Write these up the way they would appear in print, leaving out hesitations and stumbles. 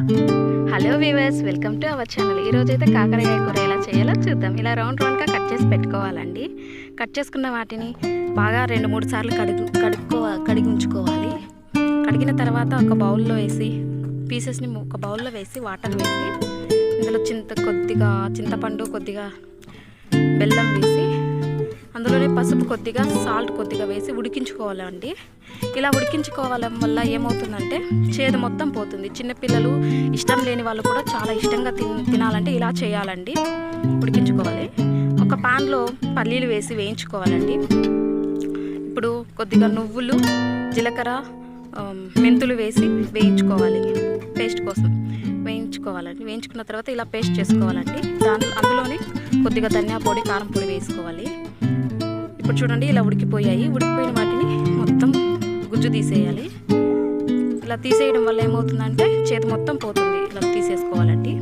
Hello viewers, welcome to our channel. ఈరోజు అయితే కాకరకాయ కూర ఎలా చేయాలో చూద్దాం. ఇలా రౌండ్గా కట్ చేసి పెట్టుకోవాలండి. కట్ చేసుకున్న వాటిని బాగా 2-3 సార్లు కడిగి ఉంచుకోవాలి. కడిగిన తర్వాత ఒక బౌల్లో వేసి పీసెస్ని ఒక బౌల్లో వేసి వాటర్ వేసి ఇందులో కొద్దిగా చింతపండు, కొద్దిగా బెల్లం వేసి అందులోనే పసుపు కొద్దిగా, సాల్ట్ కొద్దిగా వేసి ఉడికించుకోవాలండి. ఇలా ఉడికించుకోవడం వల్ల ఏమవుతుందంటే చేదు మొత్తం పోతుంది. చిన్నపిల్లలు, ఇష్టం లేని వాళ్ళు కూడా చాలా ఇష్టంగా తినాలంటే ఇలా చేయాలండి. ఉడికించుకోవాలి. ఒక పాన్లో పల్లీలు వేసి వేయించుకోవాలండి. ఇప్పుడు కొద్దిగా నువ్వులు, జీలకర్ర, మెంతులు వేసి వేయించుకోవాలి. పేస్ట్ కోసం వేయించుకోవాలండి. వేయించుకున్న తర్వాత ఇలా పేస్ట్ చేసుకోవాలండి. అందులోనే కొద్దిగా ధనియా పొడి, కారం పొడి వేసుకోవాలి. ఇప్పుడు చూడండి, ఇలా ఉడికిపోయాయి. ఉడికిపోయిన వాటిని మొత్తం గుజ్జు తీసేయాలి. ఇలా తీసేయడం వల్ల ఏమవుతుందంటే చేతి మొత్తం పోతుంది. ఇలా తీసేసుకోవాలండి.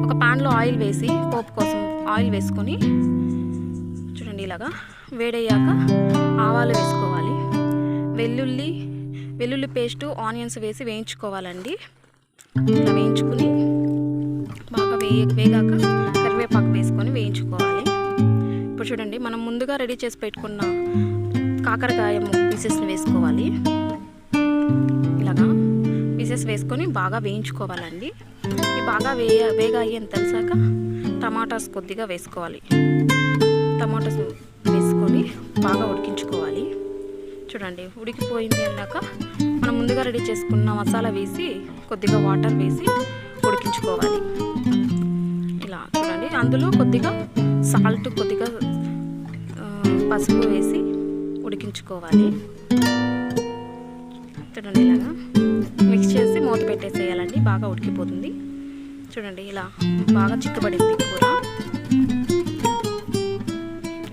ఒక పాన్లో ఆయిల్ వేసి పోపు కోసం ఆయిల్ వేసుకొని చూడండి, ఇలాగా వేడయ్యాక ఆవాలు వేసుకోవాలి. వెల్లుల్లి పేస్టు, ఆనియన్స్ వేసి వేయించుకోవాలండి. ఇలా వేయించుకుని బాగా వేగాక కరివేపాకు వేసుకొని వేయించుకోవాలి. ఇప్పుడు చూడండి, మనం ముందుగా రెడీ చేసి పెట్టుకున్న కాకరకాయ పీసెస్ని వేసుకోవాలి. ఇలాగా పీసెస్ వేసుకొని బాగా వేయించుకోవాలండి. ఇవి బాగా వేగాయి అని తెలిసాక టమాటాస్ కొద్దిగా వేసుకోవాలి. టమాటాస్ వేసుకొని బాగా ఉడికించుకోవాలి. చూడండి, ఉడికిపోయింది అన్నాక మనం ముందుగా రెడీ చేసుకున్న మసాలా వేసి కొద్దిగా వాటర్ వేసి ఉడికించుకోవాలి. ఇలా చూడండి, అందులో కొద్దిగా సాల్ట్, కొద్దిగా పసుపు వేసి ఉడికించుకోవాలి. చూడండి, ఇలాగా మిక్స్ చేసి మూత పెట్టేసేయాలండి. బాగా ఉడికిపోతుంది. చూడండి, ఇలా బాగా చిక్కబడింది కూర.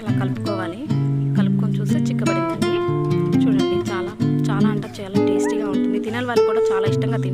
ఇలా కలుపుకోవాలి. కలుపుకొని చూస్తే చిక్కబడిందండి. చూడండి, చాలా అంటే చాలా టేస్టీగా ఉంటుంది. తినే వాళ్ళు కూడా చాలా ఇష్టంగా తింటారు.